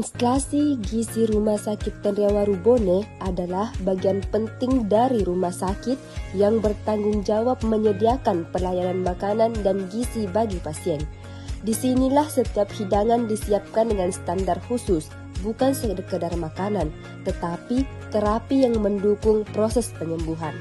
Instalasi gizi Rumah Sakit Tenrewarubone adalah bagian penting dari rumah sakit yang bertanggung jawab menyediakan pelayanan makanan dan gizi bagi pasien. Disinilah setiap hidangan disiapkan dengan standar khusus, bukan sekedar makanan, tetapi terapi yang mendukung proses penyembuhan.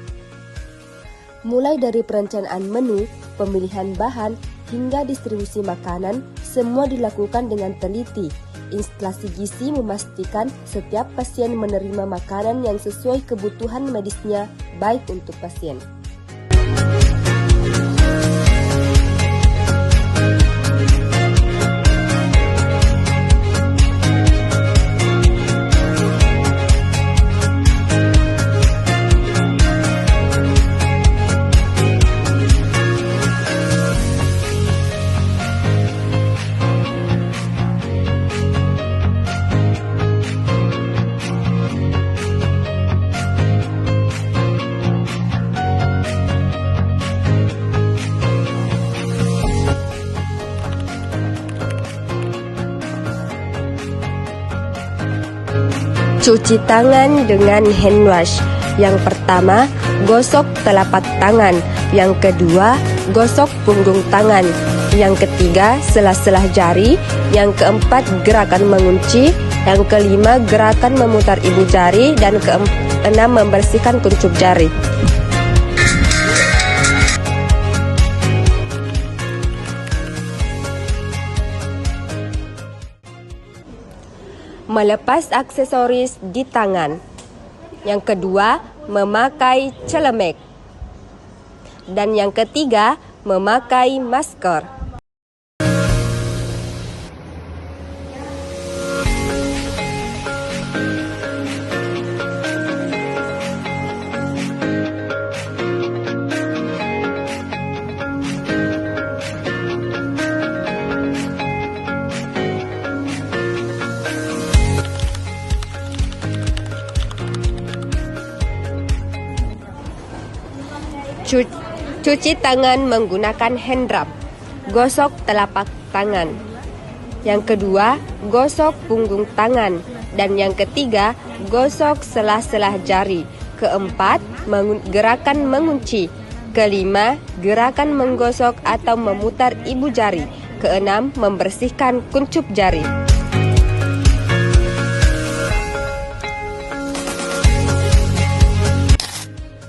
Mulai dari perencanaan menu, pemilihan bahan, hingga distribusi makanan, semua dilakukan dengan teliti. Instalasi gizi memastikan setiap pasien menerima makanan yang sesuai kebutuhan medisnya, baik untuk pasien. Cuci tangan dengan hand wash. Yang pertama, gosok telapak tangan. Yang kedua, gosok punggung tangan. Yang ketiga, sela-sela jari. Yang keempat, gerakan mengunci. Yang kelima, gerakan memutar ibu jari. Dan keenam, membersihkan kuncup jari. Melepas aksesoris di tangan. Yang kedua, memakai celemek. Dan yang ketiga, memakai masker. Cuci tangan menggunakan hand rub. Gosok telapak tangan. Yang kedua, gosok punggung tangan. Dan yang ketiga, gosok sela-sela jari. Keempat, gerakan mengunci. Kelima, gerakan menggosok atau memutar ibu jari. Keenam, membersihkan kuncup jari.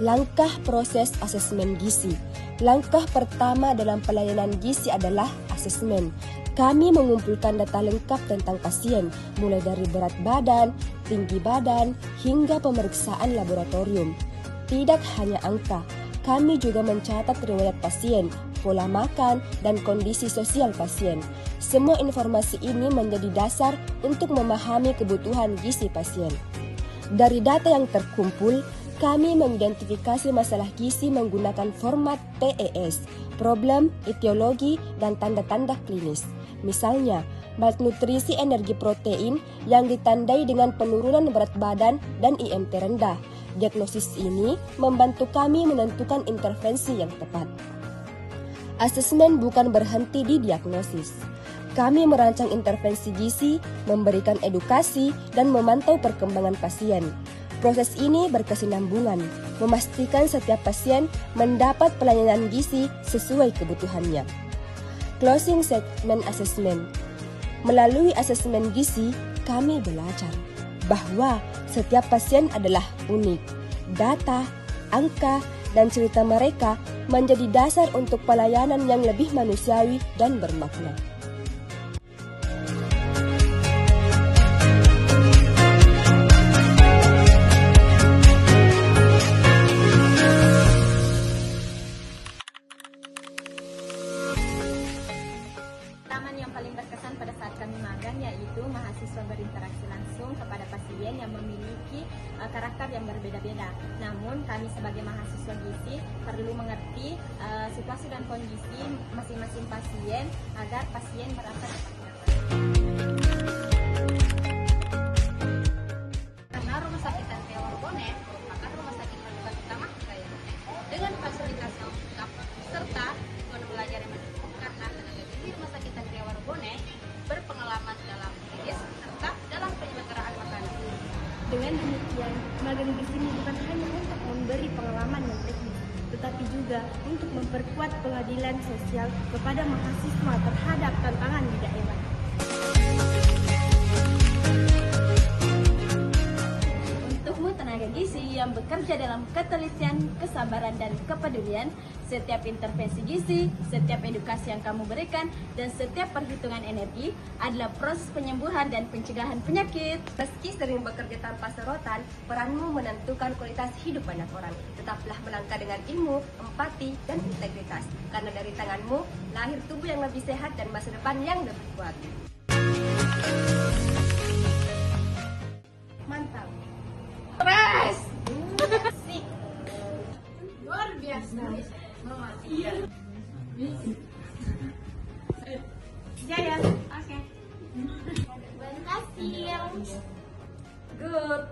Langkah proses asesmen gizi. Langkah pertama dalam pelayanan gizi adalah asesmen. Kami mengumpulkan data lengkap tentang pasien, mulai dari berat badan, tinggi badan, hingga pemeriksaan laboratorium. Tidak hanya angka, kami juga mencatat riwayat pasien, pola makan, dan kondisi sosial pasien. Semua informasi ini menjadi dasar untuk memahami kebutuhan gizi pasien. Dari data yang terkumpul, kami mengidentifikasi masalah gizi menggunakan format PES, problem, etiologi, dan tanda-tanda klinis. Misalnya, malnutrisi energi protein yang ditandai dengan penurunan berat badan dan IMT rendah. Diagnosis ini membantu kami menentukan intervensi yang tepat. Asesmen bukan berhenti di diagnosis. Kami merancang intervensi gizi, memberikan edukasi, dan memantau perkembangan pasien. Proses ini berkesinambungan, memastikan setiap pasien mendapat pelayanan gizi sesuai kebutuhannya. Closing segment assessment. Melalui asesmen gizi, kami belajar bahwa setiap pasien adalah unik. Data, angka, dan cerita mereka menjadi dasar untuk pelayanan yang lebih manusiawi dan bermakna. Yang paling berkesan pada saat kami magang yaitu mahasiswa berinteraksi langsung kepada pasien yang memiliki karakter yang berbeda-beda. Namun kami sebagai mahasiswa gizi perlu mengerti situasi dan kondisi masing-masing pasien agar pasien merasa dapat nyaman. Karena Rumah Sakit Tenrewarubone merupakan rumah sakit rujukan utama pelayanannya dengan fasilitas yang lengkap serta tujuan belajar yang mendukung karena tenaga gizi Rumah Sakit Tenrewarubone berpengalaman dalam medis serta dalam penelitian, magang di sini bukan hanya untuk memberi pengalaman yang teknis, tetapi juga untuk memperkuat pengadilan sosial kepada mahasiswa terhadap tantangan di daerah. Untukmu tenaga gizi yang bekerja dalam ketelitian, kesabaran, dan kepedulian, setiap intervensi gizi, setiap edukasi yang kamu berikan, dan setiap perhitungan energi adalah proses penyembuhan dan pencegahan penyakit. Meski sering bekerja tanpa sorotan, peranmu menentukan kualitas hidup banyak orang. Tetaplah melangkah dengan ilmu, empati, dan integritas. Karena dari tanganmu, lahir tubuh yang lebih sehat dan masa depan yang lebih kuat. Mantap. Press! Asik. Luar biasa. Jaya. Oke. Good!